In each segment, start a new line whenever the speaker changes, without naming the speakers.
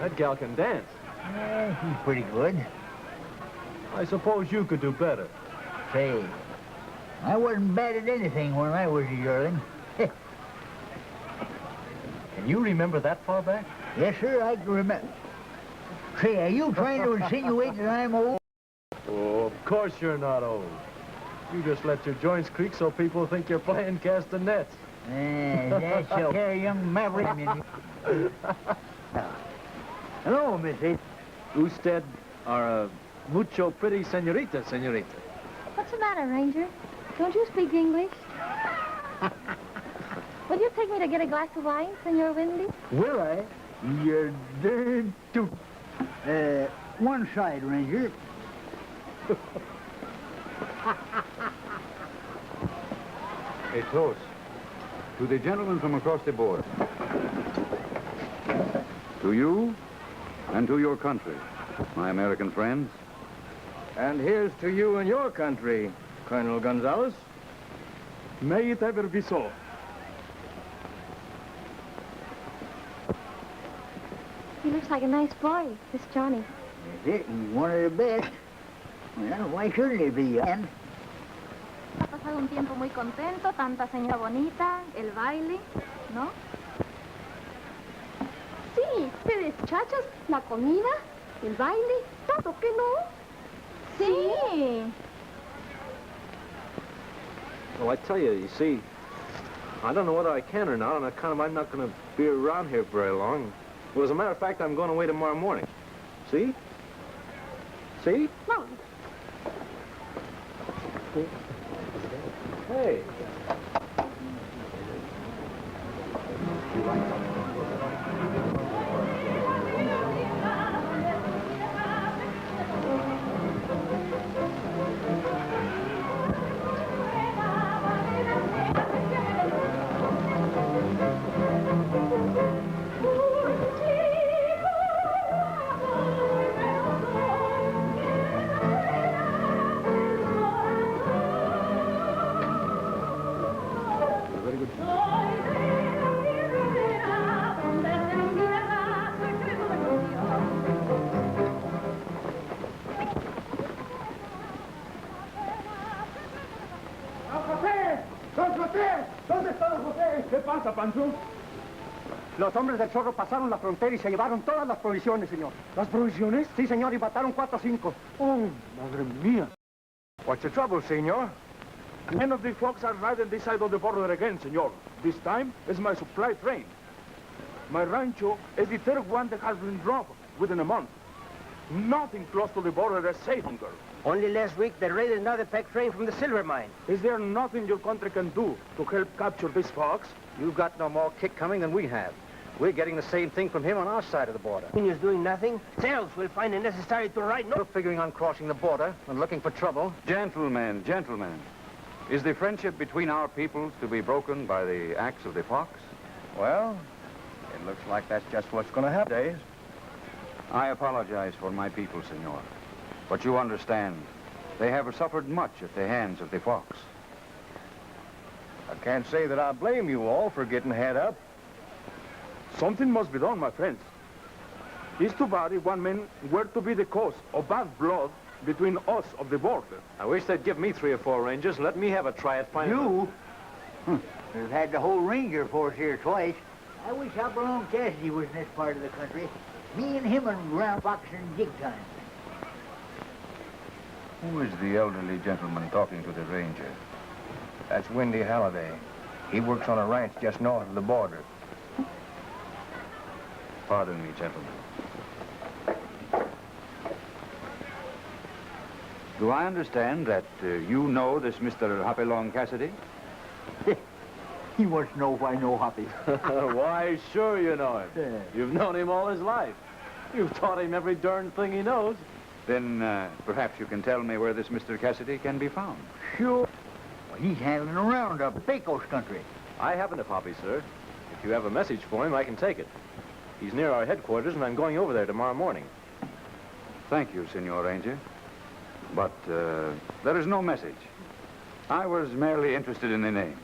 That gal can dance.
Yeah, she's pretty good.
I suppose you could do better.
Say, I wasn't bad at anything when I was a yearling.
Can you remember that far back?
Yes, sir, I can remember. Say, are you trying to insinuate that I'm old?
Oh, of course you're not old. You just let your joints creak so people think you're playing castanets.
That's so young maverick. Hello, Missy.
Usted are a mucho pretty señorita, señorita.
What's the matter, Ranger? Don't you speak English? Will you take me to get a glass of wine, Senor Windley?
Will I? You're darn too. One side, Ranger.
A toast to the gentleman from across the border. To you and to your country, my American friends.
And here's to you and your country, Colonel Gonzalez. May it ever be so.
He looks like a nice boy, this Johnny.
That's it, he's one of the best. Well, why shouldn't he be? And
Ha pasado un tiempo muy contento, tanta señora bonita, el baile, ¿no? Sí, ustedes, chachas, la comida, el baile, todo, ¿qué no? Sí.
Well, I tell you, you see, I don't know whether I can or not, and I'm not going to be around here very long. Well, as a matter of fact, I'm going away tomorrow morning. See? See?
No.
Hey.
Pancho? Los hombres del zorro pasaron la frontera y se llevaron todas las provisiones, señor. ¿Las provisiones? Sí, señor, y mataron 4 o 5. Oh, madre mía. What's the trouble, senor? Many of the folks are riding this side of the border again, senor. This time is my supply train. My rancho is the third one that has been dropped within a month. Nothing close to the border is safe, girl.
Only last week, they raided another pack train from the silver mine.
Is there nothing your country can do to help capture this fox?
You've got no more kick coming than we have. We're getting the same thing from him on our side of the border. He's doing nothing. Else we'll find it necessary to ride.
We're figuring on crossing the border and looking for trouble.
Gentlemen, gentlemen. Is the friendship between our peoples to be broken by the axe of the fox?
Well, it looks like that's just what's going to happen, Dave.
I apologize for my people, senor. But you understand, they have suffered much at the hands of the fox.
I can't say that I blame you all for getting head up.
Something must be done, my friends. It's too bad if one man were to be the cause of bad blood between us of the border.
I wish they'd give me 3 or 4 Rangers and let me have a try at finding...
You? We've had the whole Ranger force here twice. I wish HOPALONG Cassidy was in this part of the country. Me and him and ground boxing jig time.
Who is the elderly gentleman talking to the ranger?
That's Windy Halliday. He works on a ranch just north of the border.
Pardon me, gentlemen. Do I understand that you know this Mr. HOPALONG Cassidy?
He wants to know why no Hoppy.
Why, sure you know him.
Yeah.
You've known him all his life. You've taught him every darn thing he knows.
Then perhaps you can tell me where this Mr. Cassidy can be found.
Sure. Well, he's handling a roundup, Pecos country.
I haven't a Poppy, sir. If you have a message for him, I can take it. He's near our headquarters, and I'm going over there tomorrow morning.
Thank you, Senor Ranger. But there is no message. I was merely interested in the name.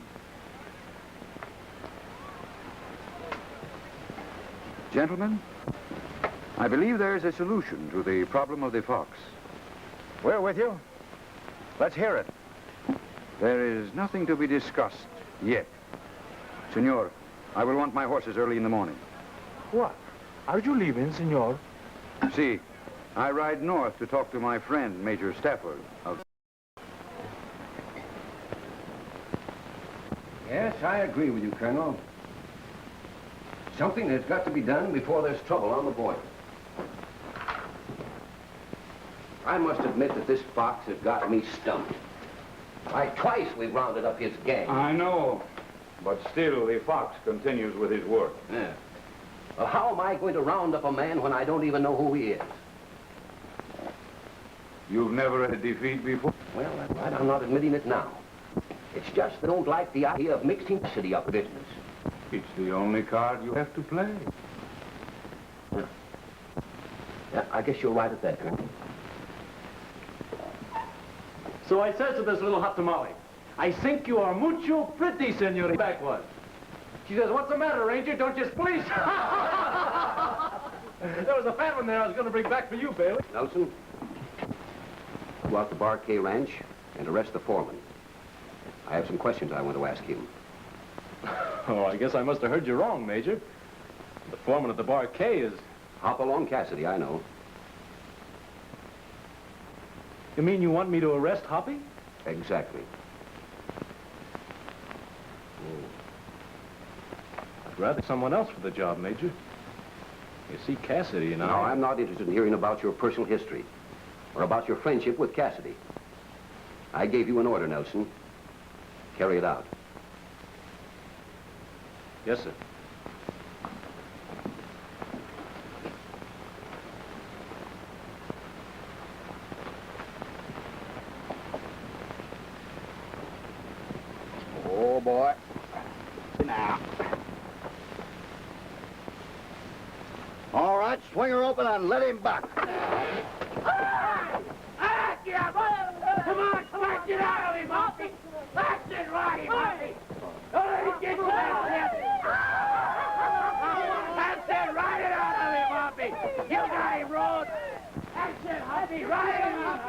Gentlemen, I believe there is a solution to the problem of the fox.
We're with you. Let's hear it.
There is nothing to be discussed yet. Senor, I will want my horses early in the morning.
What? Are you leaving, senor?
See, I ride north to talk to my friend, Major Stafford of...
Yes, I agree with you, Colonel. Something has got to be done before there's trouble on the border. I must admit that this fox has got me stumped. Why, twice we've rounded up his gang.
I know, but still the fox continues with his work.
Yeah. Well, how am I going to round up a man when I don't even know who he is?
You've never had a defeat before?
Well, that's right. I'm not admitting it now. It's just that I don't like the idea of mixing Cassidy up with business.
It's the only card you have to play.
Yeah, I guess you're right at that, Colonel.
So I says to this little hot tamale, I think you are mucho pretty, senor. Back was. She says, what's the matter, Ranger? Don't you spleece? There was a fat one there I was going to bring back for you, Bailey.
Nelson, go out to Bar K Ranch and arrest the foreman. I have some questions I want to ask him.
Oh, I guess I must have heard you wrong, Major. The foreman of the Bar K is...
HOPALONG Cassidy, I know.
You mean you want me to arrest Hoppy?
Exactly.
I'd rather someone else for the job, Major. You see, Cassidy and
No,
I...
I'm not interested in hearing about your personal history or about your friendship with Cassidy. I gave you an order, Nelson. Carry it out.
Yes, sir.
Oh, boy. Now. All right, swing her open and let him buck.
Come on, get out of him, Hoppy! That's it, right, Hoppy! Get that! That's it, ride it out of him, Hoppy! You got him, Rose! That's it, Hoppy, ride him out!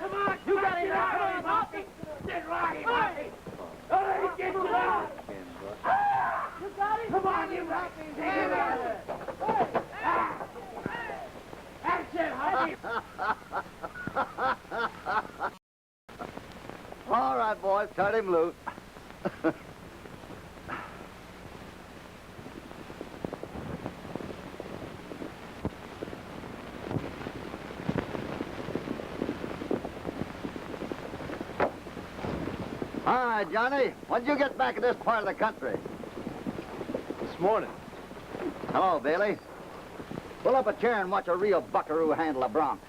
Come on, you got him, Hoppy! That's it, right, Hoppy! Get you out! You got him! Come on, you Hoppy! Take him out! That's it, Hoppy!
All right, boys, cut him loose. All right, Johnny, when'd you get back in this part of the country?
This morning.
Hello, Bailey. Pull up a chair and watch a real buckaroo handle a bronc.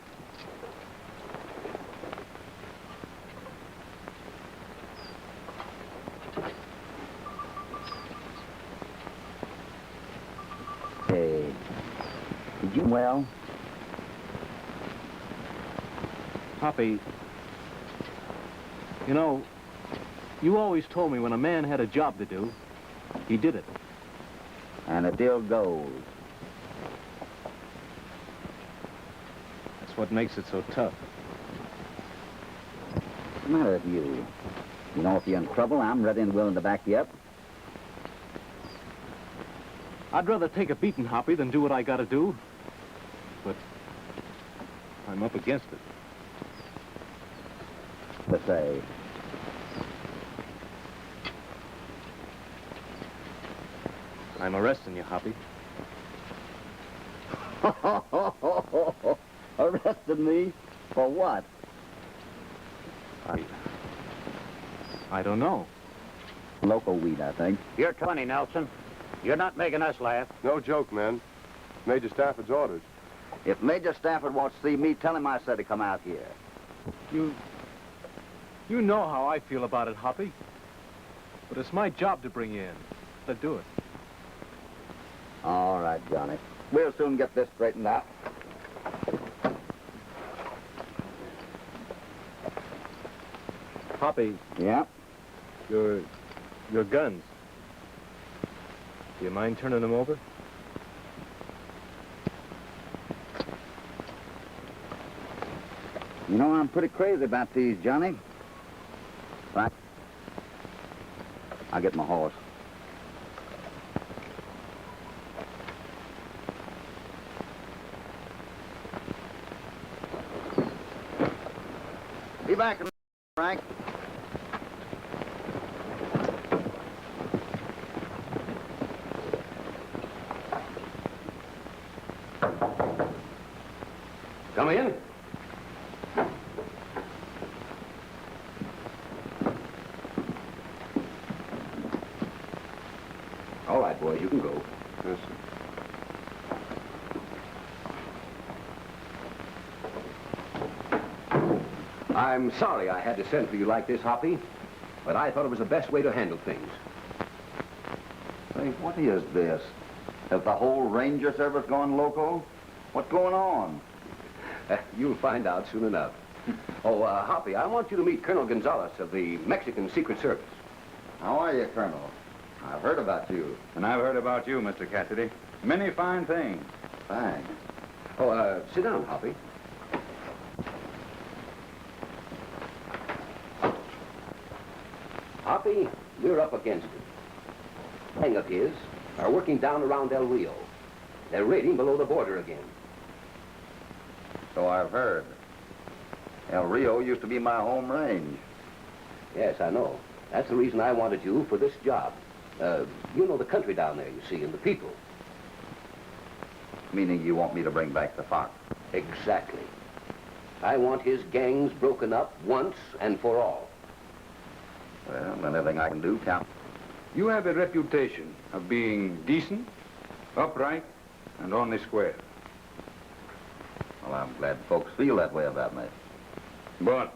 Did you? Well,
Hoppy, you know, you always told me when a man had a job to do, he did it.
and it still goes.
That's what makes it so tough.
What's the matter with you? You know, if you're in trouble, I'm ready and willing to back you up.
I'd rather take a beating, Hoppy, than do what I gotta do. But I'm up against it.
To say.
I'm arresting you, Hoppy.
Arrested me? For what?
I don't know.
Local weed, I think.
You're 20, Nelson. You're not making us laugh.
No joke, man. Major Stafford's orders.
If Major Stafford wants to see me, tell him I said to come out here.
You know how I feel about it, Hoppy. But it's my job to bring you in. To do it.
All right, Johnny. We'll soon get this straightened out.
Hoppy,
Yeah?
your guns. Do you mind turning them over?
You know, I'm pretty crazy about these, Johnny. Right? I'll get my horse. Be back in a minute, Frank.
Come in. All right, boys, you can go.
Yes, sir.
I'm sorry I had to send for you like this, Hoppy, but I thought it was the best way to handle things.
Say, what is this? Has the whole Ranger Service gone loco? What's going on?
You'll find out soon enough. Oh, Hoppy, I want you to meet Colonel Gonzalez of the Mexican Secret Service.
How are you, Colonel? I've heard about you.
And I've heard about you, Mr. Cassidy. Many fine things.
Thanks.
Oh, sit down, Hoppy. Hoppy, we're up against it. Gang of his are working down around El Rio. They're raiding below the border again.
So I've heard. El Rio used to be my home range.
Yes, I know. That's the reason I wanted you for this job. You know the country down there, you see, and the people.
Meaning you want me to bring back the fox?
Exactly. I want his gangs broken up once and for all.
Well, anything I can do counts.
You have a reputation of being decent, upright, and on the square.
Well, I'm glad folks feel that way about me.
But,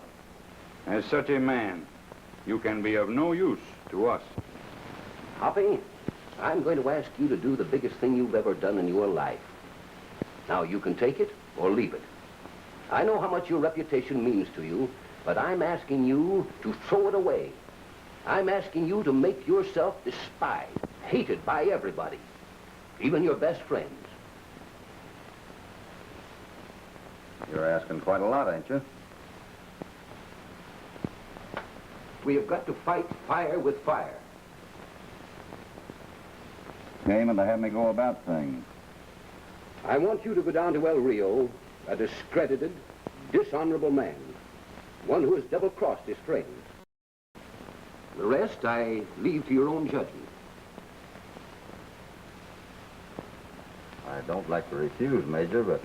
as such a man, you can be of no use to us.
Hoppy, I'm going to ask you to do the biggest thing you've ever done in your life. Now, you can take it or leave it. I know how much your reputation means to you, but I'm asking you to throw it away. I'm asking you to make yourself despised, hated by everybody, even your best friends.
You're asking quite a lot, ain't you?
We have got to fight fire with fire.
Aiming to have me go about things.
I want you to go down to El Rio, a discredited, dishonorable man, one who has double-crossed his friends. The rest I leave to your own judgment.
I don't like to refuse, Major, but...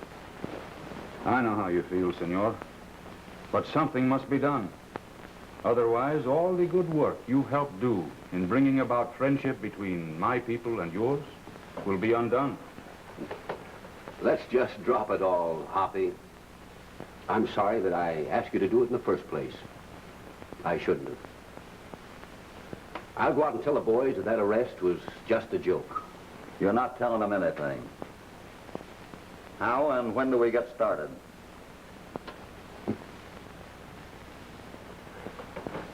I know how you feel, senor. But something must be done. Otherwise, all the good work you helped do in bringing about friendship between my people and yours will be undone.
Let's just drop it all, Hoppy. I'm sorry that I asked you to do it in the first place. I shouldn't have. I'll go out and tell the boys that arrest was just a joke.
You're not telling them anything.
How and when do we get started?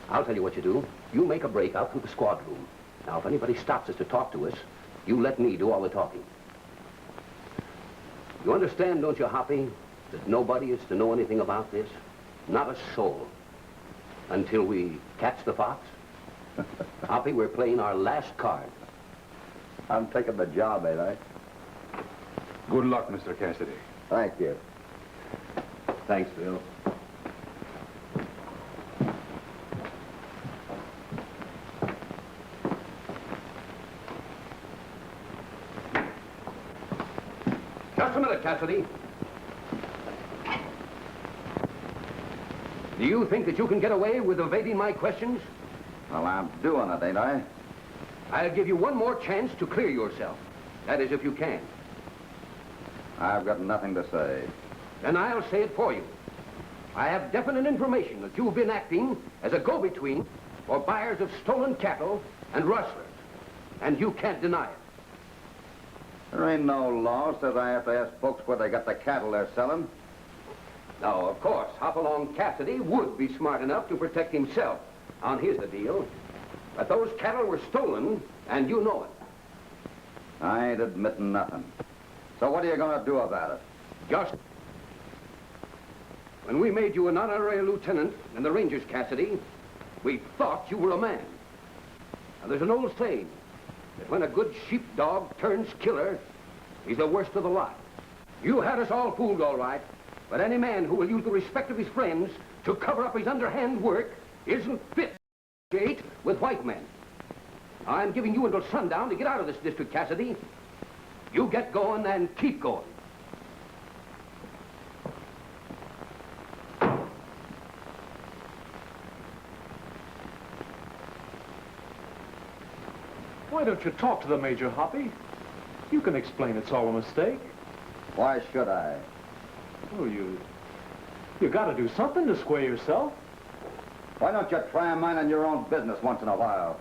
I'll tell you what you do. You make a break out through the squad room. Now, if anybody stops us to talk to us, you let me do all the talking. You understand, don't you, Hoppy, that nobody is to know anything about this? Not a soul. Until we catch the fox? Hoppy, we're playing our last card.
I'm taking the job, ain't I?
Good luck, Mr. Cassidy.
Thank you.
Thanks, Bill. Just a minute, Cassidy. Do you think that you can get away with evading my questions?
Well, I'm doing it, ain't I?
I'll give you one more chance to clear yourself. That is, if you can.
I've got nothing to say.
Then I'll say it for you. I have definite information that you've been acting as a go-between for buyers of stolen cattle and rustlers. And you can't deny it.
There ain't no law says I have to ask folks where they got the cattle they're selling.
Now, of course, Hopalong Cassidy would be smart enough to protect himself on his deal. But those cattle were stolen, and you know it.
I ain't admitting nothing. So what are you going to do about it?
Just when we made you an honorary lieutenant in the Rangers, Cassidy, we thought you were a man. Now, there's an old saying that when a good sheepdog turns killer, he's the worst of the lot. You had us all fooled, all right, but any man who will use the respect of his friends to cover up his underhand work isn't fit to negotiate with white men. I'm giving you until sundown to get out of this district, Cassidy. You get going and keep going.
Why don't you talk to the Major, Hoppy? You can explain it's all a mistake.
Why should I?
Oh, you gotta do something to square yourself.
Why don't you try minding your own business once in a while?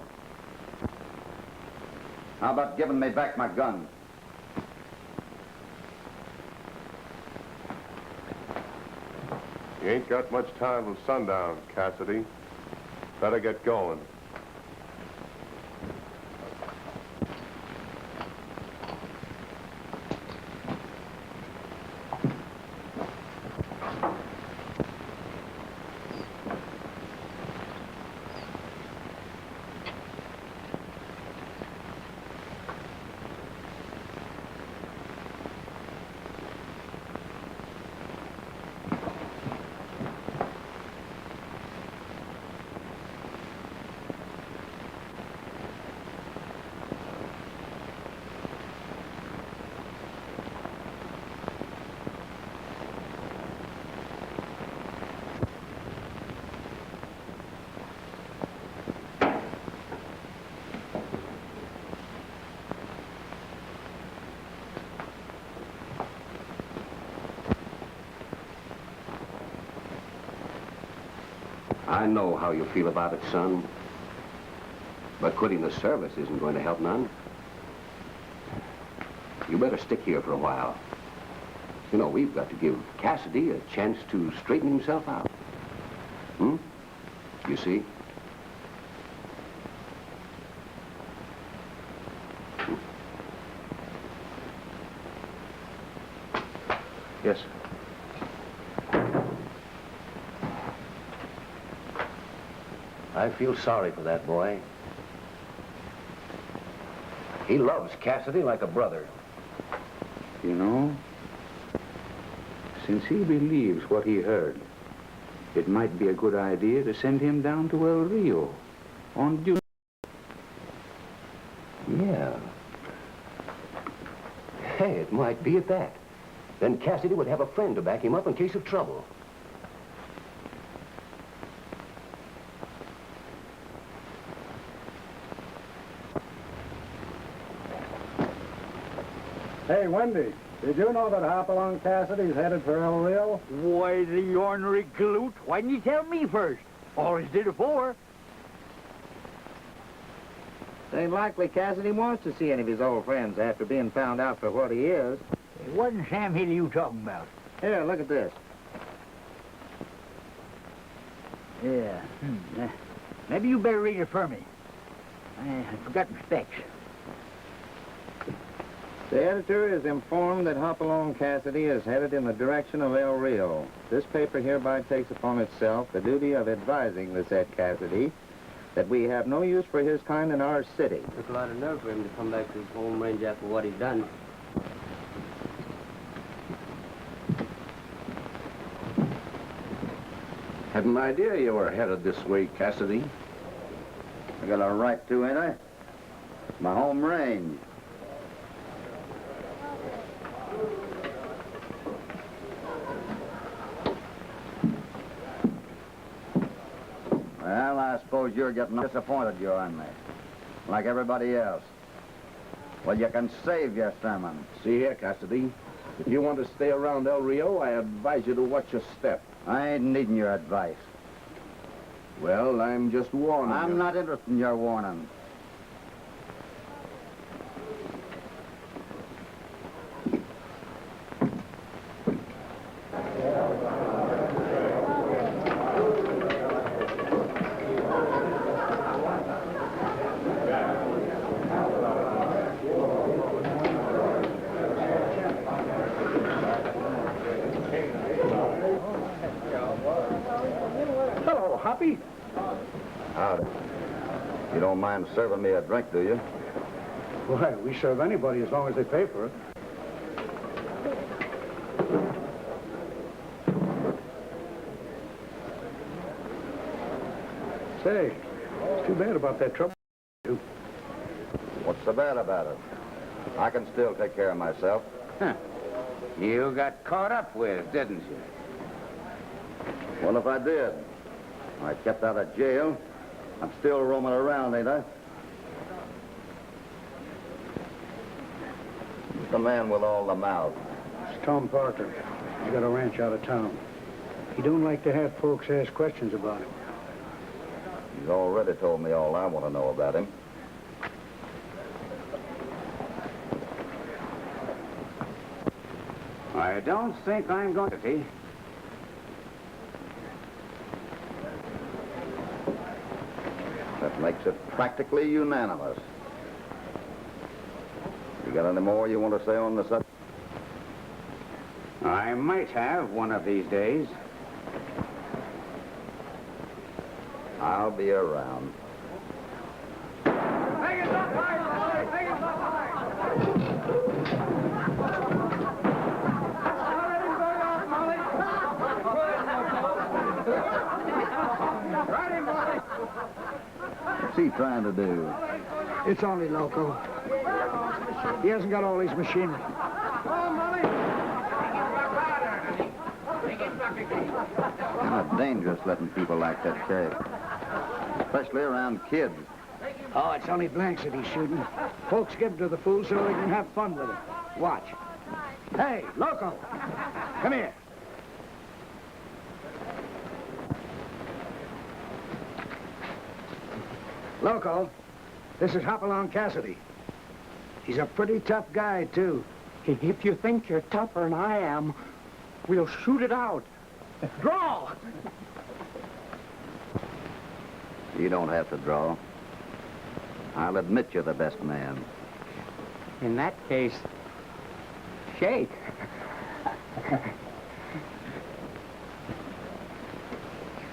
How about giving me back my gun?
You ain't got much time till sundown, Cassidy. Better get going.
I know how you feel about it, son. But quitting the service isn't going to help none. You better stick here for a while. You know, we've got to give Cassidy a chance to straighten himself out. You see?
Yes, sir.
I feel sorry for that boy. He loves Cassidy like a brother.
You know, since he believes what he heard, it might be a good idea to send him down to El Rio on duty.
Yeah. Hey, it might be at that. Then Cassidy would have a friend to back him up in case of trouble.
Hey, Wendy, did you know that Hopalong Cassidy's headed for El Rio?
Why, the ornery galoot. Why didn't you tell me first? Always did it before.
It ain't likely Cassidy wants to see any of his old friends after being found out for what he is.
It wasn't Sam Healy you talking about.
Here, look at this.
Yeah. Maybe you better read it for me. I forgot my specs.
The editor is informed that Hopalong Cassidy is headed in the direction of El Rio. This paper hereby takes upon itself the duty of advising the said Cassidy that we have no use for his kind in our city.
Took a lot of nerve for him to come back to his home range after what he's done.
Had an idea you were headed this way, Cassidy.
I got a right to, ain't I? My home range. Well, I suppose you're getting disappointed you're in me, like everybody else. Well, you can save your sermon.
See here, Cassidy. If you want to stay around El Rio, I advise you to watch your step.
I ain't needing your advice.
Well, I'm just warning you.
I'm not interested in your warning.
Hello, Hoppy.
Howdy. You don't mind serving me a drink, do you?
Why, we serve anybody as long as they pay for it. Say, it's too bad about that trouble.
What's so bad about it? I can still take care of myself.
Huh. You got caught up with, didn't you?
Well, if I did, I kept out of jail. I'm still roaming around, ain't I? The man with all the mouth.
It's Tom Parker. He's got a ranch out of town. He don't like to have folks ask questions about him.
He's already told me all I want to know about him.
I don't think I'm going to be.
That makes it practically unanimous. You got any more you want to say on the subject?
I might have one of these days.
I'll be around. What's he trying to do?
It's only loco. He hasn't got all his machinery.
Kind of dangerous letting people like that shave. Especially around kids.
Oh, it's only blanks that he's shooting. Folks give them to the fool so they can have fun with him. Watch. Hey, loco! Come here. Loco, this is Hopalong Cassidy. He's a pretty tough guy, too. If you think you're tougher than I am, we'll shoot it out. Draw!
You don't have to draw. I'll admit you're the best man.
In that case, shake.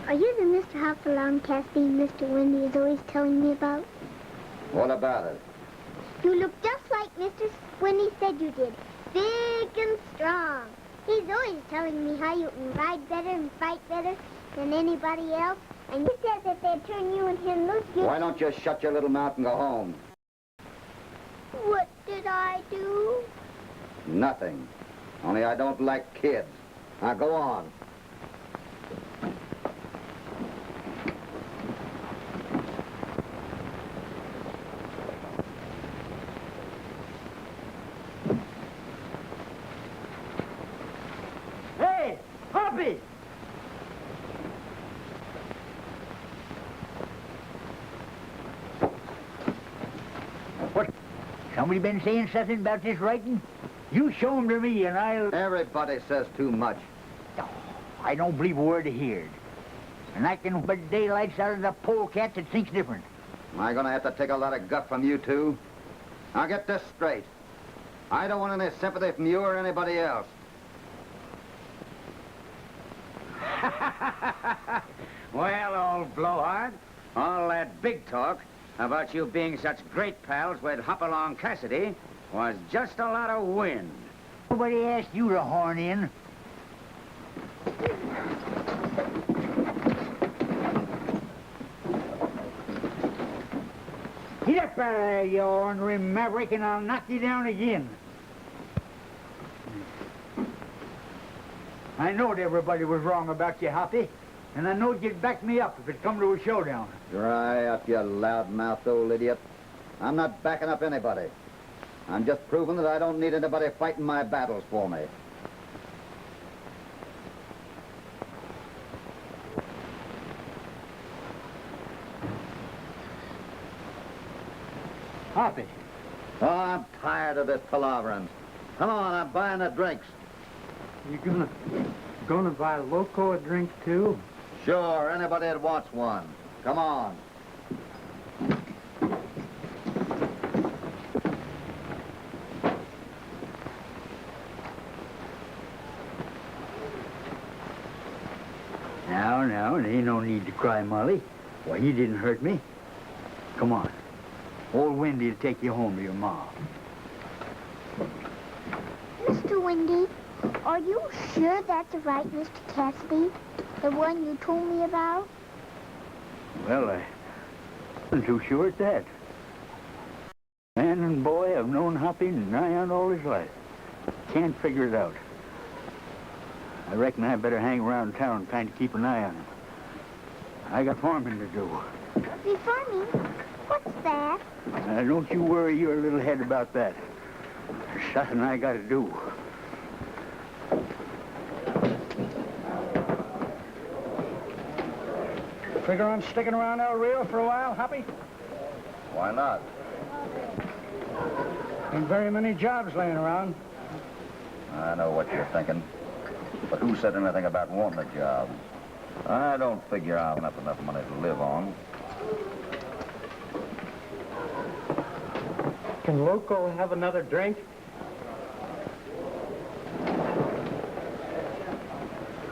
Are you the Mr. Hopalong Cassidy Mr. Wendy is always telling me about?
What about it?
You look just like Mr. Wendy said you did. Big and strong. He's always telling me how you can ride better and fight better than anybody else. And he says if they turn you and him loose, you...
Why don't you shut your little mouth and go home?
What did I do?
Nothing. Only I don't like kids. Now go on.
Hey, Hoppy! What? Somebody been saying something about this writing? You show 'em to me, and I'll...
Everybody says too much.
Oh, I don't believe a word I heard. And I can but daylights out of the polecat that thinks different.
Am I gonna have to take a lot of guff from you two? Now get this straight. I don't want any sympathy from you or anybody else.
Well, old blowhard, all that big talk about you being such great pals with Hopalong Cassidy was just a lot of wind.
Nobody asked you to horn in. Get up out of there, you ornery maverick, and I'll knock you down again. I knowed everybody was wrong about you, Hoppy, and I knowed you'd back me up if it come to a showdown.
Dry up, you loud-mouthed old idiot. I'm not backing up anybody. I'm just proving that I don't need anybody fighting my battles for me.
Hoppy.
Oh, I'm tired of this palavering. Come on, I'm buying the drinks.
You gonna buy Loco a drink, too?
Sure, anybody that wants one. Come on.
Now, there ain't no need to cry, Molly. Why, you didn't hurt me. Come on. Old Wendy'll take you home to your ma.
Mr. Wendy, are you sure that's the right Mr. Cassidy? The one you told me about?
Well, I wasn't too sure at that. Man and boy have known Hoppy nigh on all his life. Can't figure it out. I reckon I better hang around town and kind of keep an eye on him. I got farming to do.
Be farming? What's that?
Don't you worry your little head about that. There's something I got to do.
Figure on sticking around El Rio for a while, Hoppy?
Why not?
Ain't very many jobs laying around.
I know what you're thinking. But who said anything about wanting a job? I don't figure I'll have enough money to live on.
Can Loco have another drink?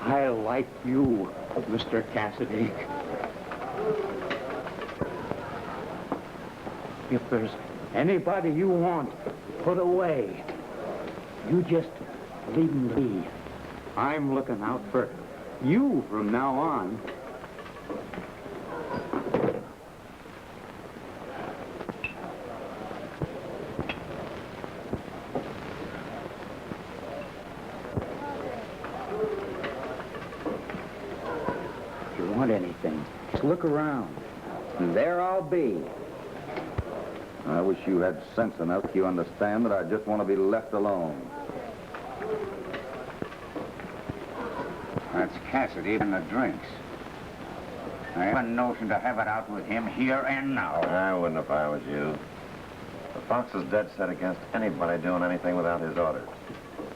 I like you, Mr. Cassidy. If there's anybody you want put away, you just leave them be. I'm looking out for you from now on. If you want anything, just look around, and there I'll be.
I wish you had sense enough to understand that I just want to be left alone.
That's Cassidy and the drinks. I have a notion to have it out with him here and now.
I wouldn't if I was you. The Fox is dead set against anybody doing anything without his orders.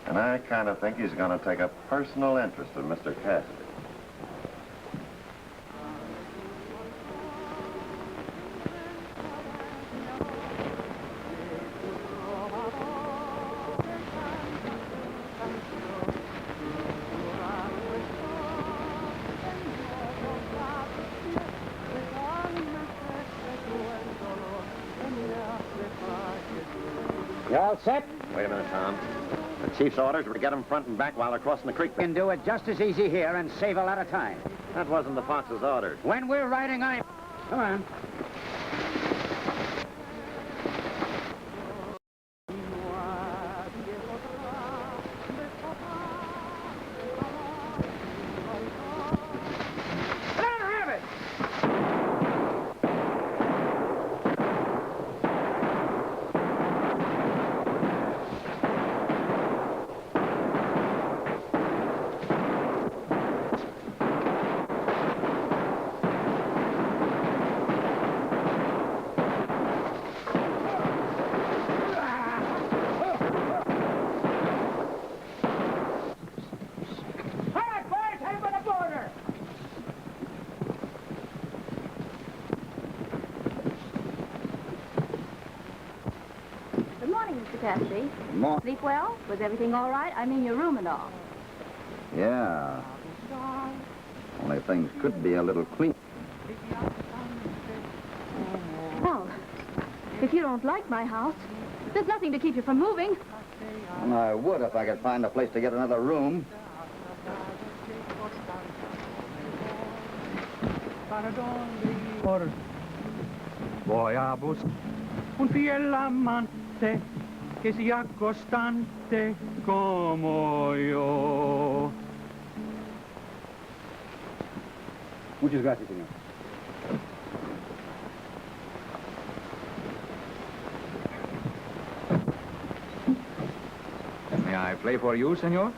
And I kind of think he's going to take a personal interest in Mr. Cassidy.
You all set?
Wait a minute, Tom. The chief's orders were to get them front and back while they're crossing the creek.
We can do it just as easy here and save a lot of time.
That wasn't the Fox's orders.
When we're riding, Come on.
Mr. Cassidy.
More.
Sleep well? Was everything all right? I mean your room and all.
Yeah. Only things could be a little clean.
Well, if you don't like my house, there's nothing to keep you from moving.
And I would if I could find a place to get another room.
Voy a buscar un fiel amante que sea constante como yo.
Muchas gracias, señor.
May I play for you, senor?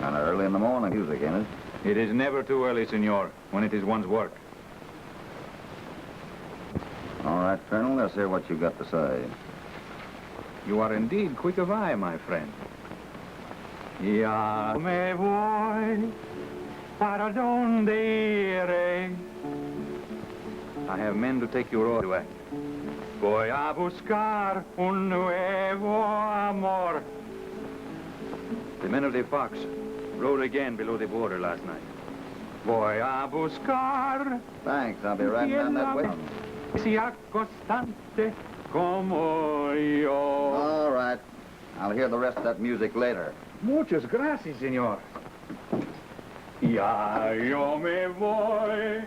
Kind of early in the morning music, ain't it?
It is never too early, senor, when it is one's work.
All right, Colonel, let's hear what you've got to say.
You are indeed quick of eye, my friend.
Ya me voy, para donde iré.
I have men to take you all the way.
Voy a buscar un nuevo amor.
The men of the Fox rode again below the border last night.
Voy a buscar
Thanks, I'll be riding down that way.
sea constante como yo.
All right. I'll hear the rest of that music later.
Muchas gracias, senor.
Ya yo me voy.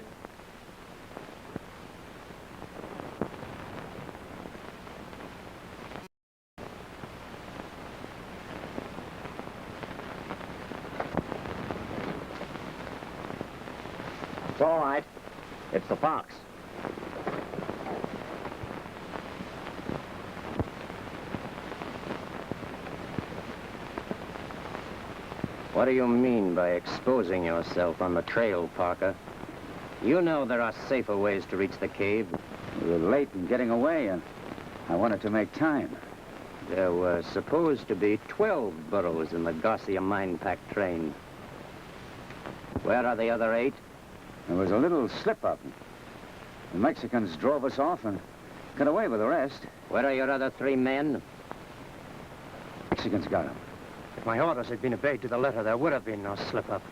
It's all right. It's the Fox. What do you mean by exposing yourself on the trail, Parker? You know there are safer ways to reach the cave.
We were late in getting away, and I wanted to make time.
There were supposed to be 12 burros in the Garcia mine pack train. Where are the other 8?
There was a little slip-up. The Mexicans drove us off and got away with the rest.
Where are your other 3 men?
Mexicans got them.
If my orders had been obeyed to the letter, there would have been no slip-up.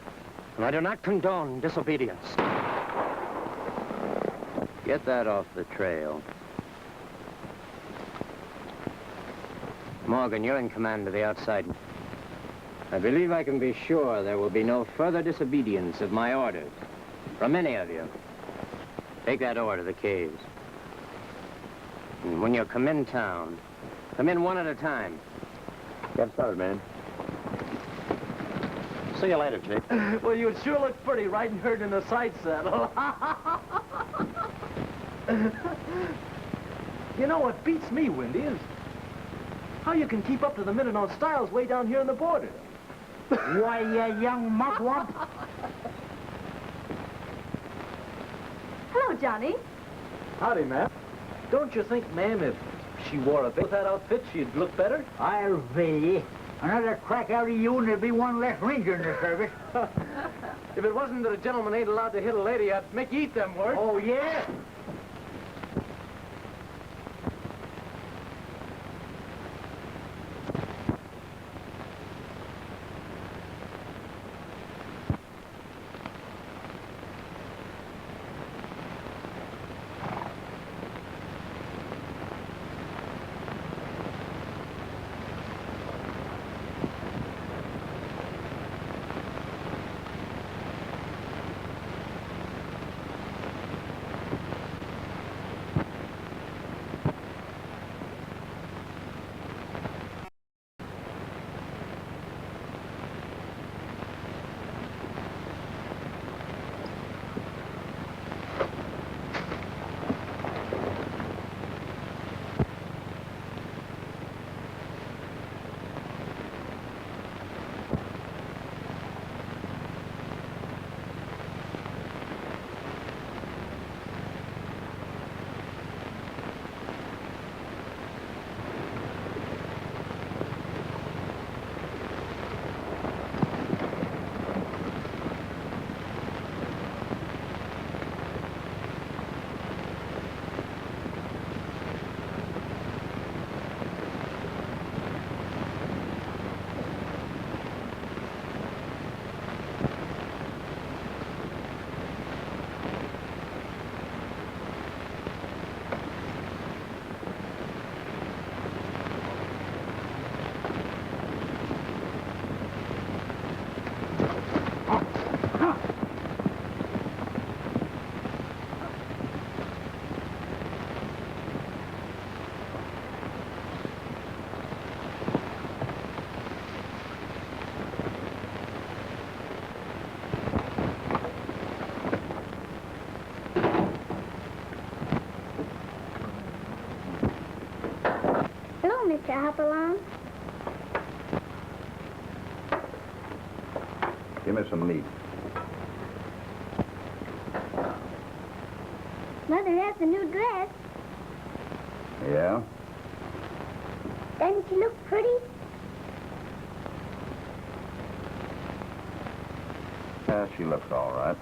And I do not condone disobedience.
Get that off the trail. Morgan, you're in command of the outside. I believe I can be sure there will be no further disobedience of my orders from any of you. Take that over to the caves. And when you come in town, come in one at a time.
Get started, man. See you later, Chief.
Well, you sure look pretty riding herd in a side saddle. You know what beats me, Windy, is how you can keep up to the minute on styles way down here in the border.
Why, you young mugwump.
Hello, Johnny.
Howdy, ma'am. Don't you think, ma'am, if she wore a bit with that outfit, she'd look better?
I'll be. Another crack out of you and there'll be one less ranger in the service.
If it wasn't that a gentleman ain't allowed to hit a lady, I'd make you eat them words.
Oh, yeah?
Hopalong?
Give me some meat.
Mother has a new dress.
Yeah?
Doesn't she look pretty?
Yeah, she looks all right.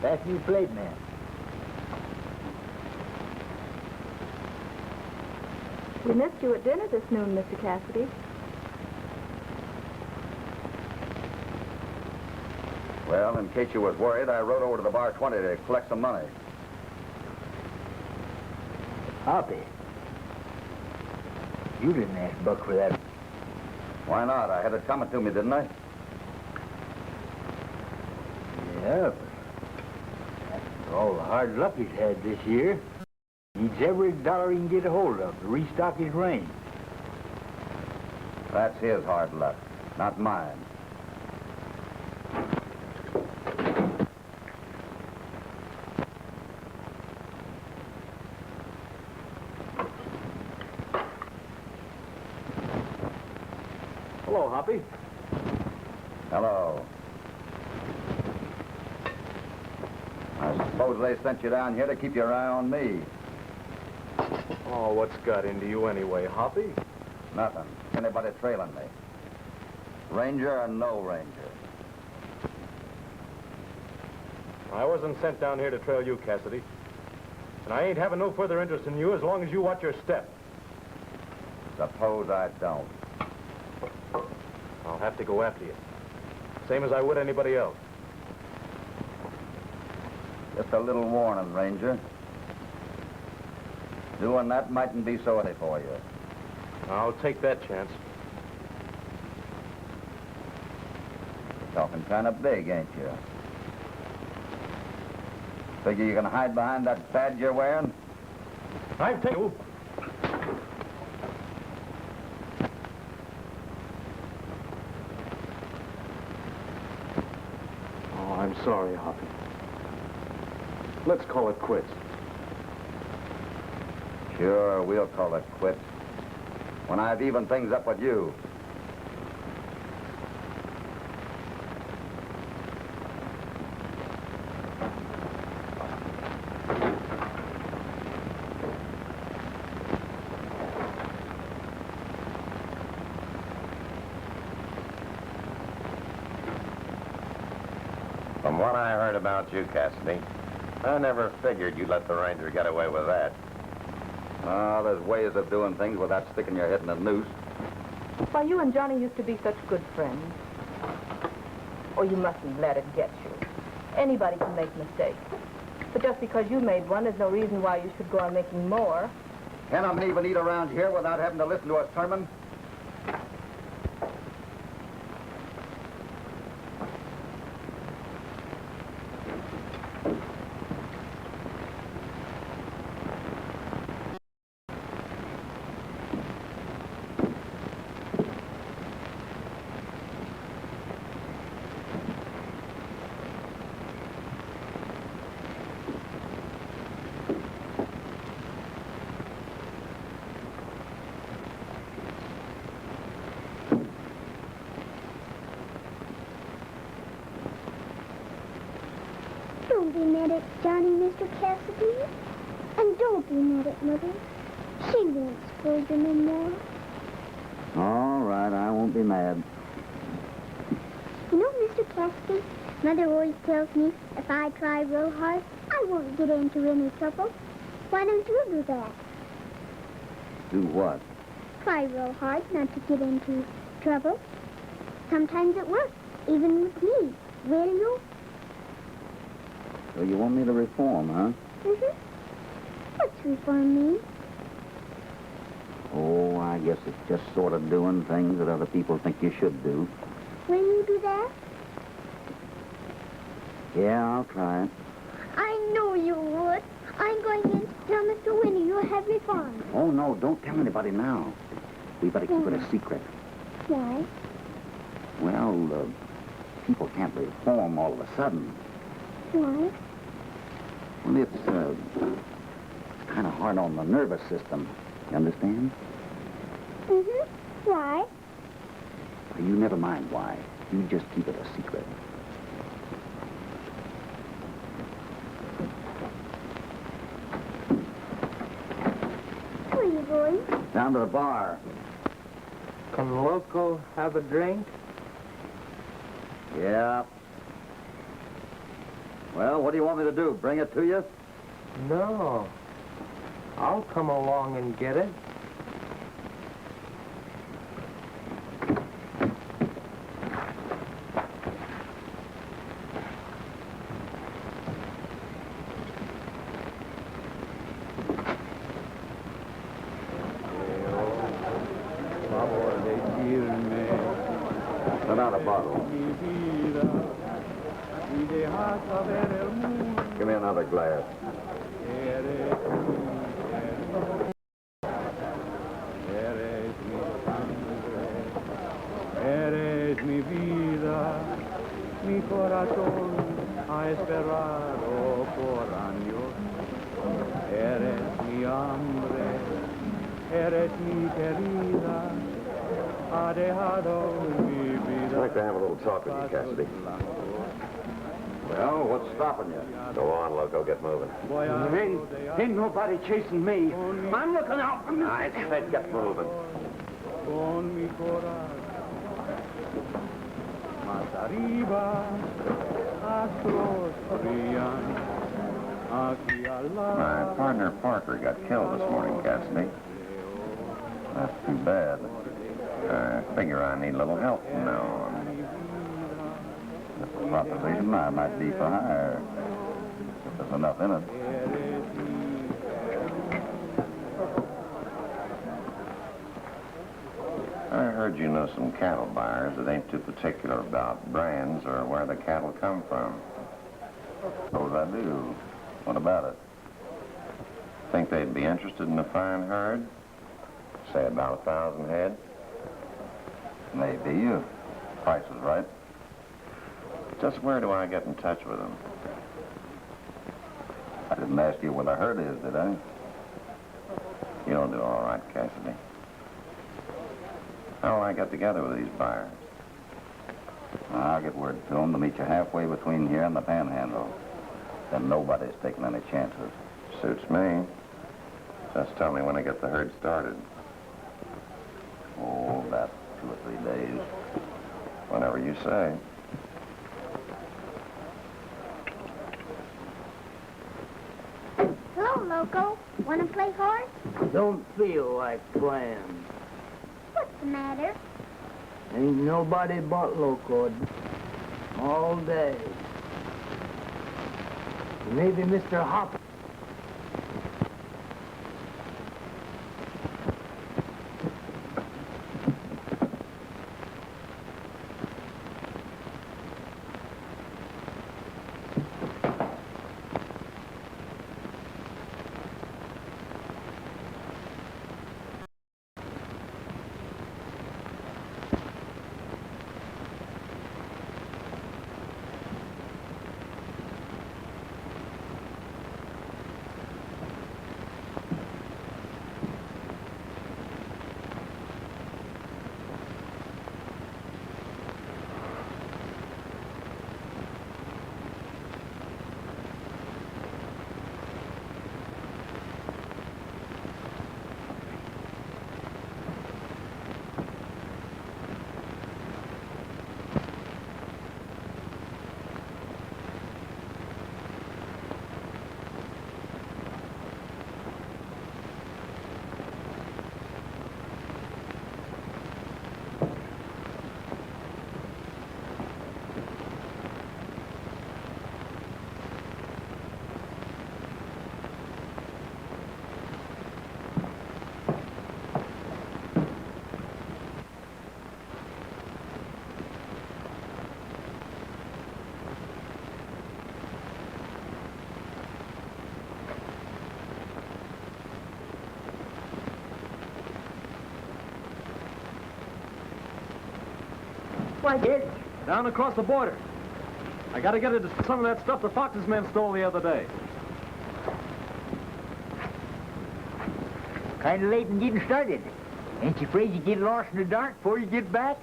That new plate, man.
We missed you at dinner this noon, Mr. Cassidy.
Well, in case you was worried, I rode over to the bar 20 to collect some money.
Hoppy. You didn't ask Buck for that.
Why not? I had it coming to me, didn't I?
Yeah, but after all the hard luck he's had this year, he needs every dollar he can get a hold of to restock his range.
That's his hard luck, not mine.
Hello, Hoppy.
Hello. I suppose they sent you down here to keep your eye on me.
Oh, what's got into you anyway, Hoppy?
Nothing. Anybody trailing me? Ranger or no ranger?
I wasn't sent down here to trail you, Cassidy. And I ain't having no further interest in you as long as you watch your step.
Suppose I don't.
I'll have to go after you. Same as I would anybody else.
Just a little warning, Ranger. Doing that mightn't be so easy for you.
I'll take that chance.
Talking kind of big, ain't you? Figure you can hide behind that badge you're wearing?
I've taken you. Oh, I'm sorry, Hoppy. Let's call it quits.
Sure, we'll call it quits. When I've evened things up with you.
From what I heard about you, Cassidy, I never figured you'd let the Ranger get away with that.
Oh, there's ways of doing things without sticking your head in a noose.
Why, you and Johnny used to be such good friends. Oh, you mustn't let it get you. Anybody can make mistakes. But just because you made one, there's no reason why you should go on making more.
Can a man even eat around here without having to listen to a sermon?
Don't be mad at Johnny, Mr. Cassidy. And don't be mad at Mother. She won't scold you no more.
All right, I won't be mad.
You know, Mr. Cassidy, Mother always tells me if I try real hard, I won't get into any trouble. Why don't you do that?
Do what?
Try real hard not to get into trouble. Sometimes it works, even with me. Will you?
So you want me to reform, huh?
Mm-hmm. What's reform mean?
Oh, I guess it's just sort of doing things that other people think you should do.
Will you do that?
Yeah, I'll try it.
I know you would. I'm going in to tell Mr. Winnie you have reformed.
Oh, no, don't tell anybody now. We better keep it a secret.
Why?
Well, people can't reform all of a sudden.
Why?
Well, it's kind of hard on the nervous system. You understand?
Mm-hmm. Why?
You never mind why. You just keep it a secret.
Where are you going?
Down to the bar.
Can Loco have a drink?
Yeah. Well, what do you want me to do? Bring it to you?
No. I'll come along and get it.
Send out a bottle. Give me another glass.
Eres mi vida, mi corazón ha esperado por años. Eres mi hambre, eres mi querida, ha dejado mi vida.
I'd like to have a little talk with you, Cassidy.
Well, what's stopping you?
Go on, Loco, get moving.
Ain't nobody chasing me. I'm looking out for me.
I said get moving.
Con mi corazón. Más arriba, astros brillan. Aquí al lado.
My partner Parker got killed this morning, Cassidy. That's too bad. I figure I need a little help from now on.
The proposition I might be for hire. If there's enough in it.
I heard you know some cattle buyers that ain't too particular about brands or where the cattle come from.
Suppose I do. What about it?
Think they'd be interested in a fine herd? Say about 1,000 head?
Maybe. Price is right.
Just where do I get in touch with them?
I didn't ask you where the herd is, did I?
You'll do all right, Cassidy. How'll I get together with these buyers?
I'll get word to them to meet you halfway between here and the Panhandle. Then nobody's taking any chances.
Suits me. Just tell me when I get the herd started.
Oh, about 2 or 3 days.
Whenever you say.
Hello, Loco. Want to play horse?
Don't feel like playing.
What's the matter?
Ain't nobody but Loco all day. Maybe Mr. Hop.
Why, yes.
Down across the border. I gotta get into some of that stuff the Fox's men stole the other day.
Kind of late in getting started. Ain't you afraid you get lost in the dark before you get back?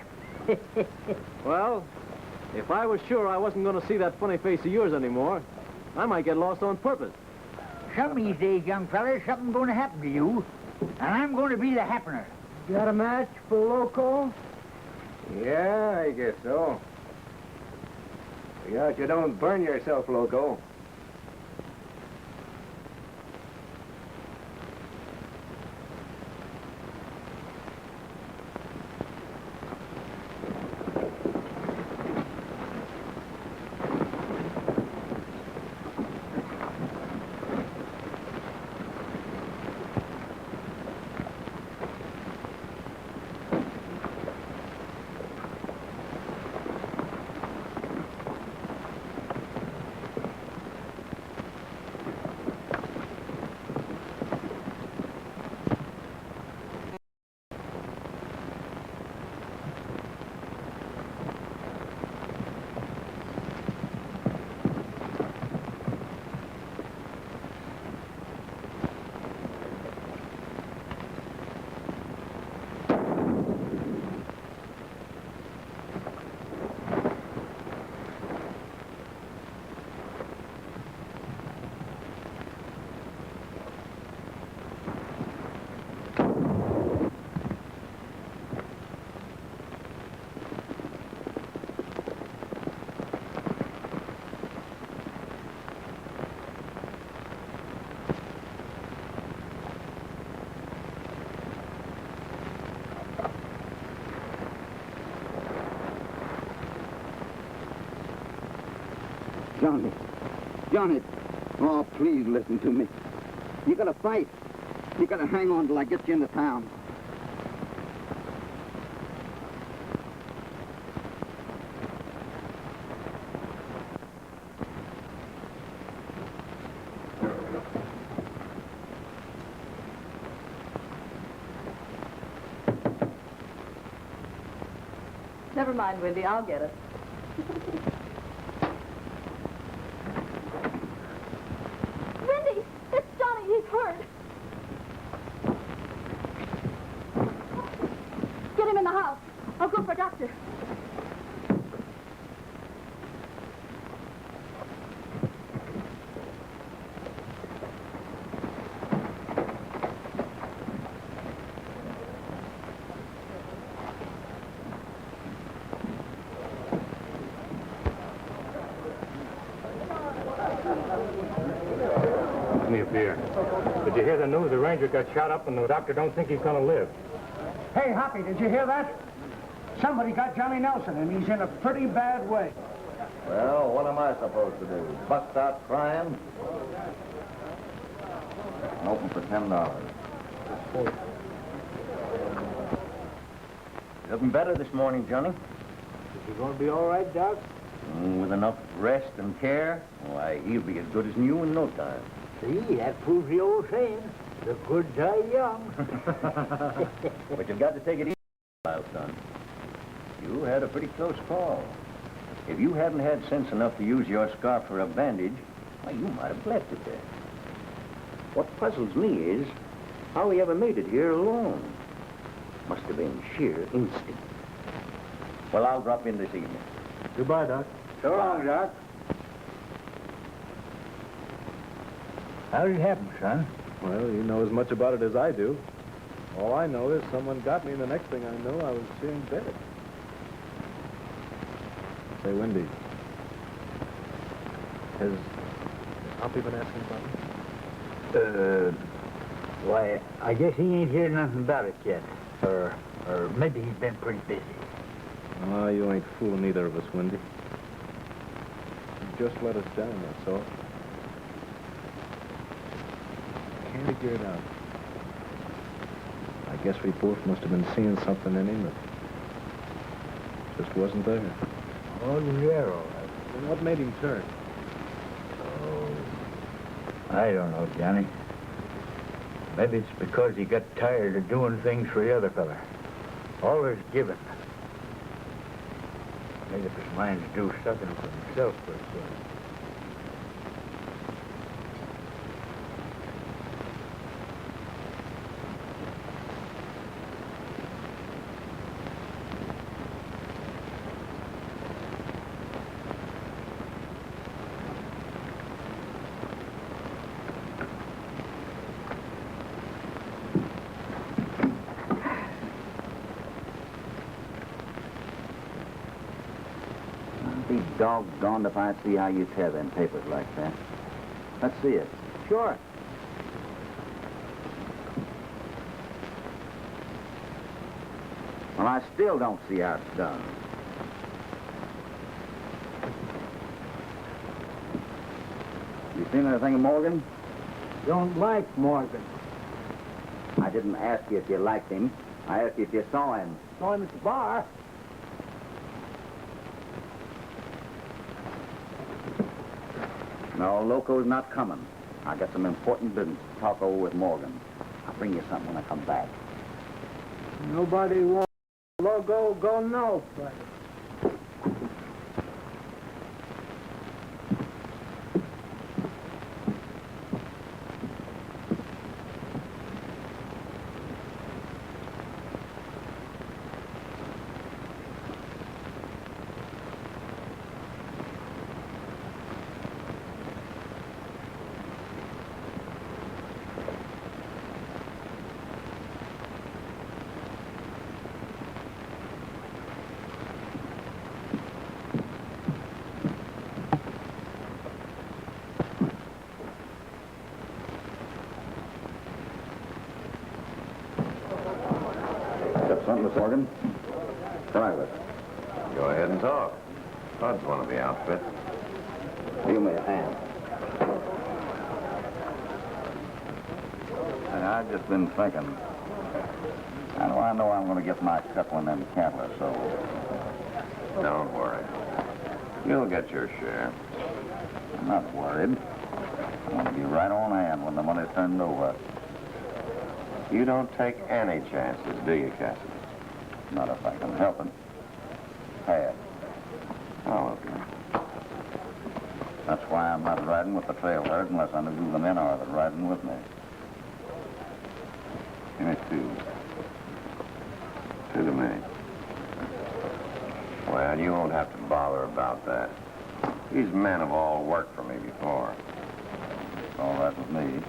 Well, if I was sure I wasn't going to see that funny face of yours anymore, I might get lost on purpose.
Some of these days, young fellas, something's going to happen to you. And I'm going to be the happener.
Got a match for Loco?
Yeah, I guess so. Yeah, you don't burn yourself, Loco.
Johnny, oh, please listen to me. You gotta fight. You gotta hang on till I get you into town.
Never mind, Wendy, I'll get it.
Wendy, it's Johnny. He's hurt. Get him in the house. I'll go for a doctor.
Give me a beer. Did you hear the news? The ranger got shot up and the doctor don't think he's gonna live.
Hey, Hoppy, did you hear that? Somebody got Johnny Nelson, and he's in a pretty bad way.
Well, what am I supposed to do? Bust out crying? I'm open for $10.
Looking better this morning, Johnny.
Is he going to be all right, Doc?
With enough rest and care, why, he'll be as good as new in no time.
See, that proves the old saying, the good die young.
But you've got to take it easy, now, son. You had a pretty close call. If you hadn't had sense enough to use your scarf for a bandage, why, you might have left it there. What puzzles me is how he ever made it here alone. Must have been sheer instinct. Well, I'll drop in this evening.
Goodbye, Doc.
So long, Doc. How did it happen, son?
Well, you know as much about it as I do. All I know is someone got me, and the next thing I know, I was seeing dead. Say, Wendy, has Hoppy been asking about me?
Why, I guess he ain't heard nothing about it yet. Or maybe he's been pretty busy.
Oh, you ain't fooling either of us, Wendy. You just let us down, that's all. Can't figure it out. I guess we both must have been seeing something in him that just wasn't there.
Oh, yeah, all right.
And what made him turn?
Oh, I don't know, Johnny. Maybe it's because he got tired of doing things for the other fella. Always giving. Made up his mind to do something for himself first.
I'd be doggone if I'd see how you tear them papers like that. Let's see it. Sure. Well, I still don't see how it's done. You seen anything of Morgan?
Don't like Morgan.
I didn't ask you if you liked him. I asked you if you saw him.
Saw him at the bar.
No, Loco's not coming. I got some important business to talk over with Morgan. I'll bring you something when I come back.
Nobody wants Loco go no place.
Something, Miss Morgan? Private.
Go ahead and talk. Bud's one of the outfit.
Give me a hand. And I've just been thinking. I know I'm going to get my cut when them cattle are sold.
Don't worry. You'll get your share.
I'm not worried. I want to be right on hand when the money's turned over.
You don't take any chances, do you, Cassidy?
Not if I can help it. Pay it.
Oh, okay.
That's why I'm not riding with the trail herd unless I know who the men are that are riding with me. Give me two.
Two to me. Well, you won't have to bother about that. These men have all worked for me before.
It's all right with me.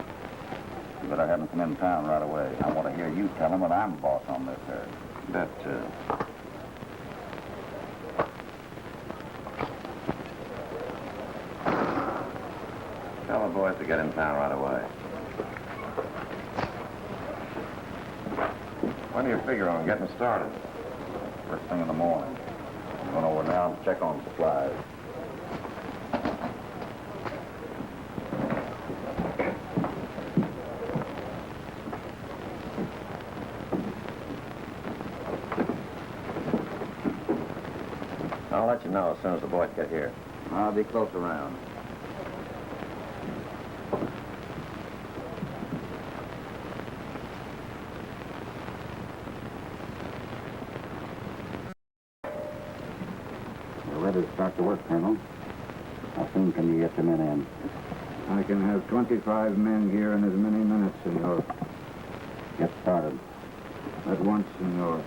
But I haven't come in town right away. I want to hear you tell them that I'm boss on this herd.
That, Tell the boys to get in town right away. When do you figure on getting started?
First thing in the morning. I'm going over now and check on supplies.
I'll let you know as soon as the boys get here.
I'll be close around. We're ready to start the work, Colonel. How soon can you get your men in? I can have 25 men here in as many minutes, Senor. Get started. At once, Senor.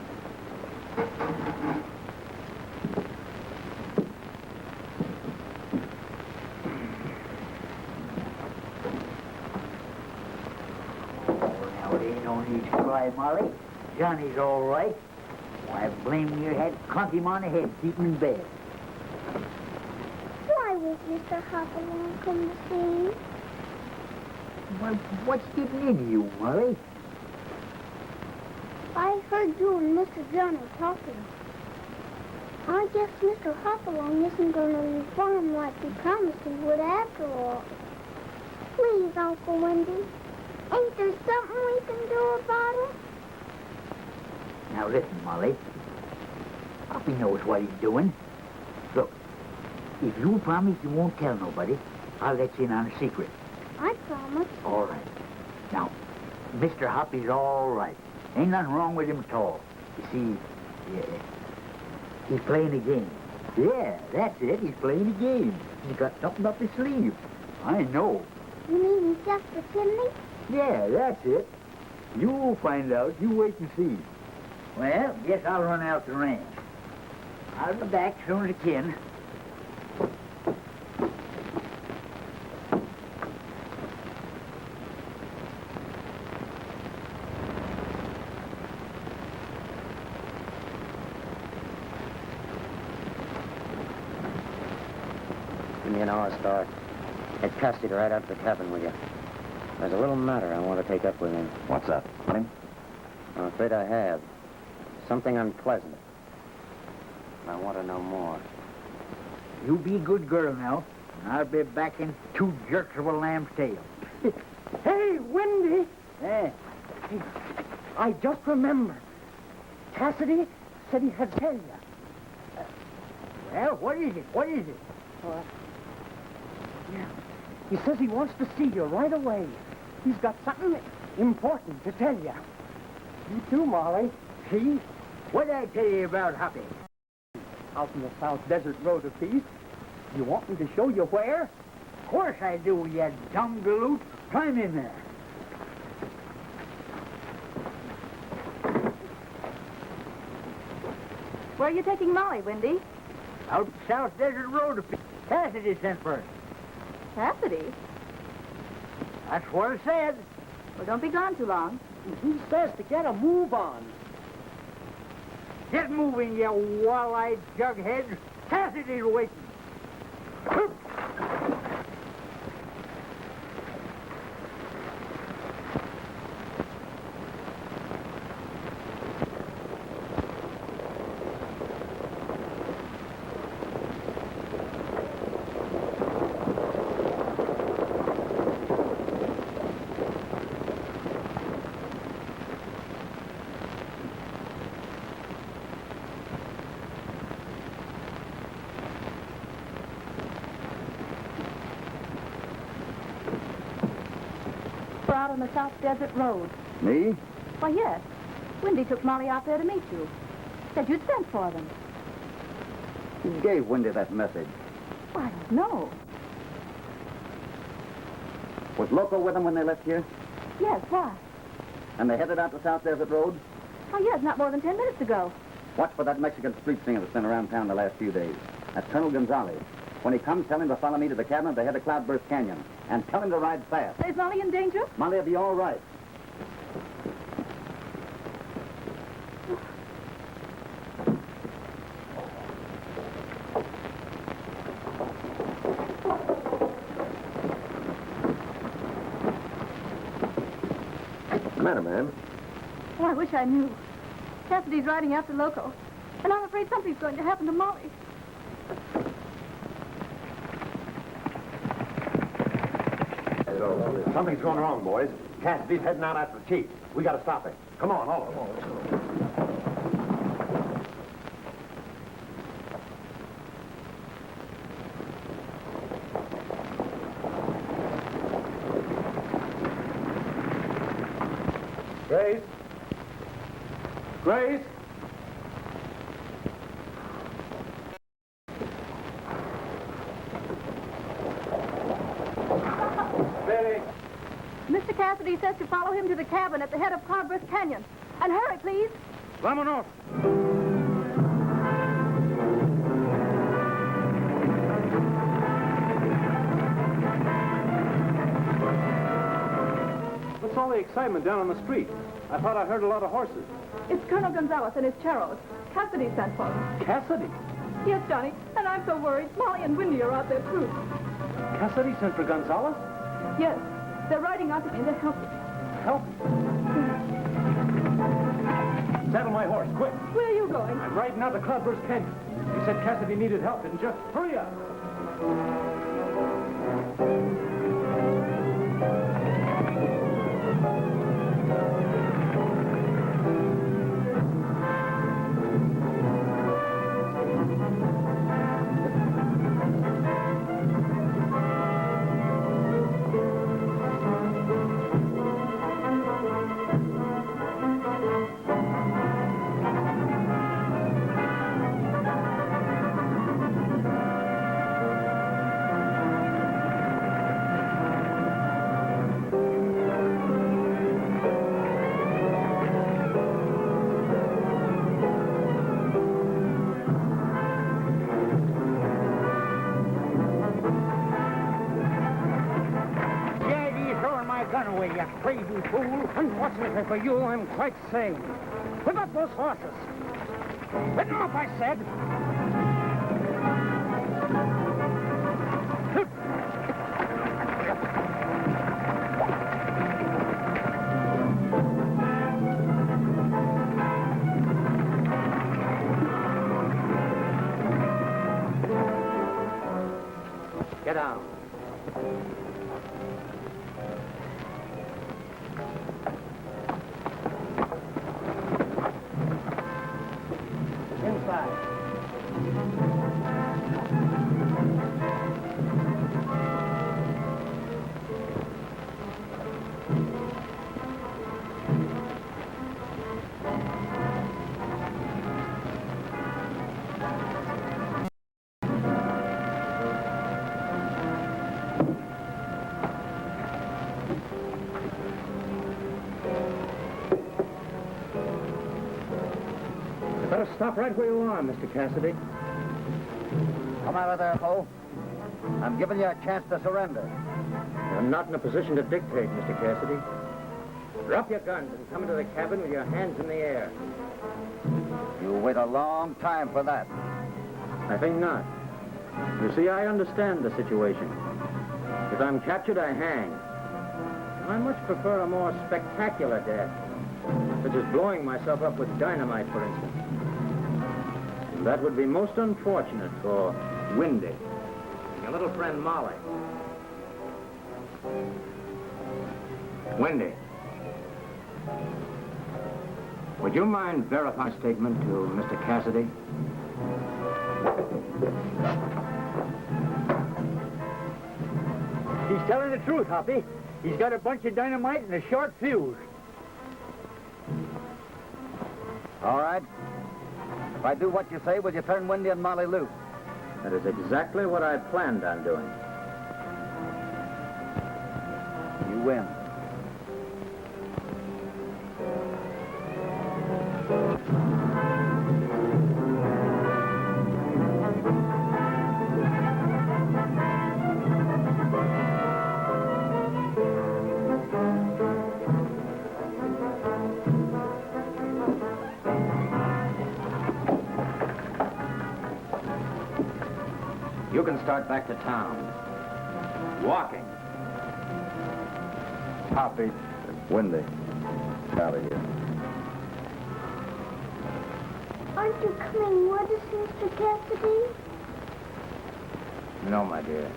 Why, Molly, Johnny's all right. Why, blame you had clunk him on the head, keep him in bed.
Why was Mr. Hopalong come to see me?
Well, what's getting into you, Molly?
I heard you and Mr. Johnny talking. I guess Mr. Hopalong isn't going to reform like he promised he would after all. Please, Uncle Wendy, ain't there something we can do about it?
Now listen, Molly. Hoppy knows what he's doing. Look, if you promise you won't tell nobody, I'll let you in on a secret.
I promise.
All right. Now, Mr. Hoppy's all right. Ain't nothing wrong with him at all. You see, he's playing a game. Yeah, that's it. He's playing a game. He's got something up his sleeve. I know.
You mean he's just pretending?
Yeah, that's it. You'll find out. You wait and see. Well, guess I'll run out the ranch. I'll be back soon as I can.
to me an hour's start. Get Cassidy right out to the cabin with you. There's a little matter I want to take up with him.
What's that? Money?
I'm afraid I have. Something unpleasant. I want to know more.
You be good girl now, and I'll be back in 2 jerks of a lamb's tail.
Hey, Wendy!
Eh?
Hey, I just remembered. Cassidy said he had tell you.
Well, what is it? What is it?
Yeah. He says he wants to see you right away. He's got something important to tell you. You too, Molly.
See? What'd I tell you about Hoppy?
Out in the South Desert Road of Peace. You want me to show you where?
Of course I do, you dumb galoot. Climb in there.
Where are you taking Molly, Wendy?
Out the South Desert Road of Peace. Cassidy sent for us.
Cassidy?
That's what I said.
Well, don't be gone too long.
He says to get a move on.
Get moving, you wall-eyed jughead. Cassidy's waiting.
We're out on the South Desert Road.
Me?
Why, yes. Wendy took Molly out there to meet you. Said you'd sent for them.
Who gave Wendy that message?
Well, I don't know.
Was Loco with them when they left here?
Yes, why?
And they headed out the South Desert Road?
Oh, yes, not more than 10 minutes ago.
Watch for that Mexican street singer that's been around town the last few days. That's Colonel Gonzalez. When he comes, tell him to follow me to the cabin at the head of Cloudburst Canyon. And tell him to ride fast.
Is Molly in danger?
Molly will be all right.
What's the matter, ma'am?
Oh, I wish I knew. Cassidy's riding after Loco. And I'm afraid something's going to happen to Molly.
Something's going wrong, boys. Cassidy's heading out after the chief. We got to stop him. Come on, all of us. Grace? Grace?
Mr. Cassidy says to follow him to the cabin at the head of Cloudburst Canyon. And hurry, please.
Vámonos.
What's all the excitement down on the street? I thought I heard a lot of horses.
It's Colonel Gonzalez and his charros. Cassidy sent for them.
Cassidy?
Yes, Johnny. And I'm so worried. Molly and Wendy are out there, too.
Cassidy sent for Gonzalez?
Yes. They're riding out to me to help you.
Help? Saddle my horse, quick.
Where are you going?
I'm riding out the Cloudburst Canyon. You said Cassidy needed help, didn't you? Hurry up.
Gun away, you crazy fool. Unfortunately for you, I'm quite sane. Whip up those horses. Whip them up, I said.
Get down.
Inside.
Better stop right where you are, Mr. Cassidy.
Come out of there, Ho. I'm giving you a chance to surrender.
You're not in a position to dictate, Mr. Cassidy. Drop your guns and come into the cabin with your hands in the air.
You'll wait a long time for that.
I think not. You see, I understand the situation. If I'm captured, I hang. I much prefer a more spectacular death, such as blowing myself up with dynamite, for instance. And that would be most unfortunate for Windy and your little friend Molly. Windy, would you mind verifying a statement to Mr. Cassidy?
He's telling the truth, Hoppy. He's got a bunch of dynamite and a short fuse.
All right. If I do what you say, will you turn Windy and Molly loose?
That is exactly what I planned on doing.
You win.
You can start back to town. Walking.
Hoppy. Windy. Out of here.
Aren't you coming with us, Mr. Cassidy?
No, my dear.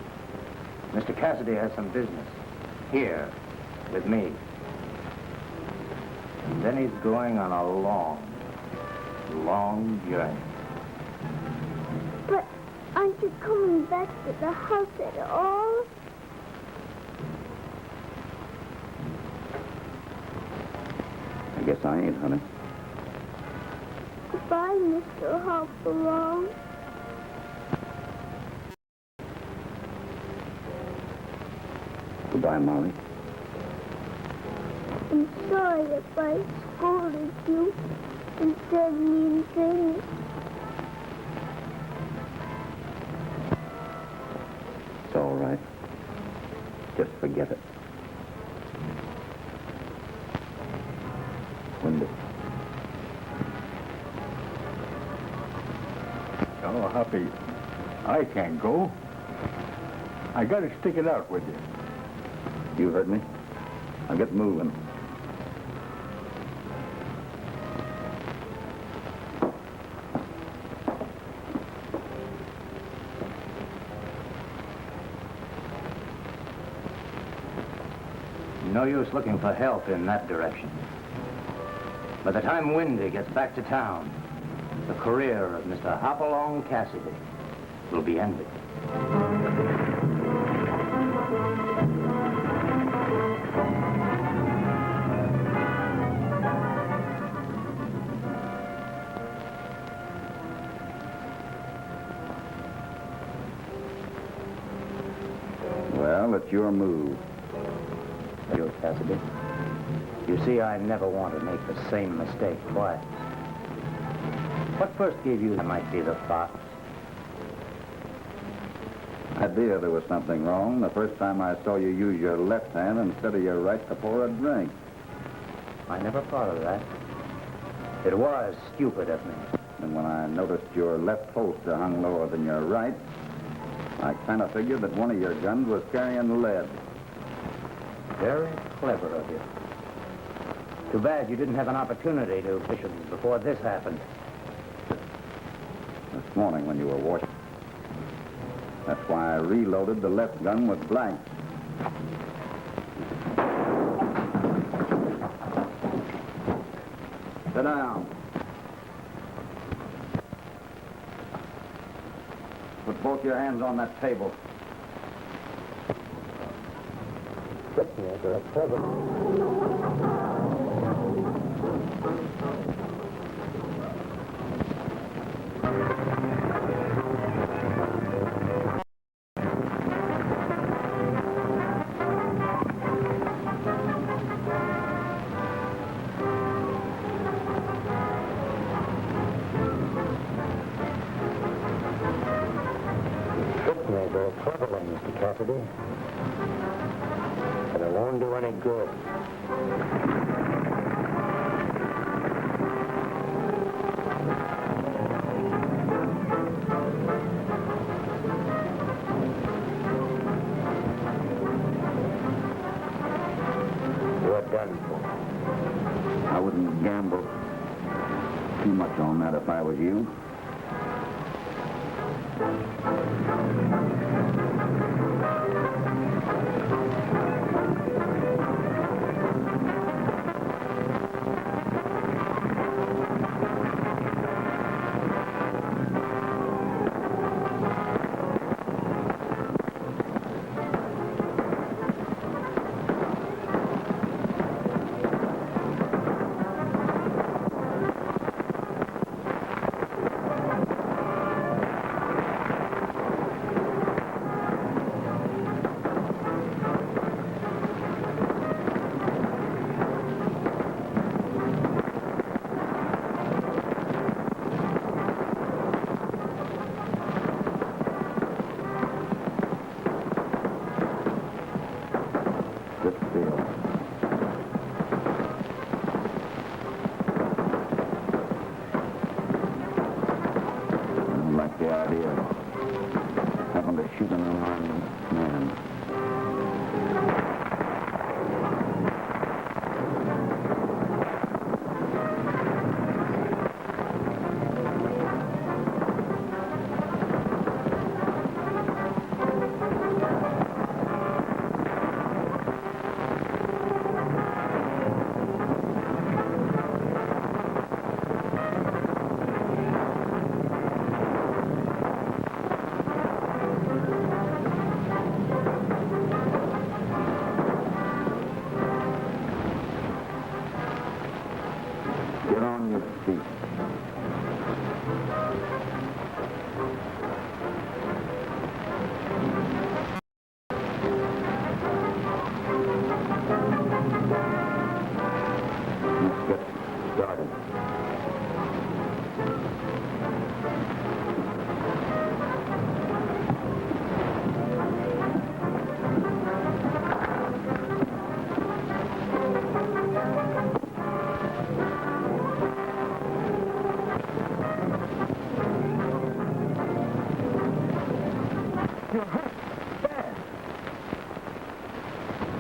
Mr. Cassidy has some business. Here, with me. And then he's going on a long, long journey.
But aren't you coming back to the house at all?
I guess I ain't, honey.
Goodbye, Mr. Hopalong.
Goodbye, Molly.
I'm sorry if I scolded you and said mean things.
It's all right. Just forget it. Windy.
Oh, Hoppy, I can't go. I gotta stick it out with you.
You heard me. Now get moving.
No use looking for help in that direction. By the time Windy gets back to town, the career of Mr. Hopalong Cassidy will be ended.
Well, it's your move.
You, Cassidy. You see, I never want to make the same mistake twice. What first gave you I might be the fox?
Idea there was something wrong the first time I saw you use your left hand instead of your right to pour a drink.
I never thought of that. It was stupid of me.
And when I noticed your left holster hung lower than your right, I kind of figured that one of your guns was carrying lead.
Very clever of you. Too bad you didn't have an opportunity to fish it before this happened.
This morning when you were washing. That's why I reloaded the left gun with blanks. Sit down. Put both your hands on that table.
Very clever one, Mr. Cassidy. But it won't do any good. You're done for.
I wouldn't gamble too much on that if I was you.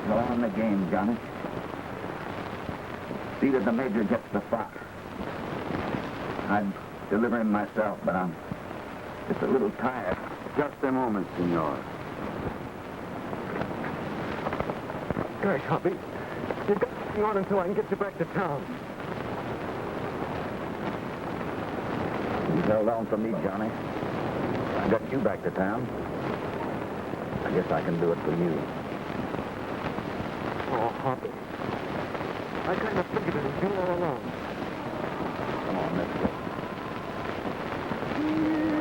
Go on the game, Johnny. See that the Major gets the fox. I'd deliver him myself, but I'm just a little tired.
Just a moment, senor.
Gosh, Hoppy, you've got to hang on until I can get you back to town.
You held on for me, Johnny. I got you back to town. I guess I can do it for you.
Oh, Hoppy. I kind of figured it was you all along.
Come on, let's go.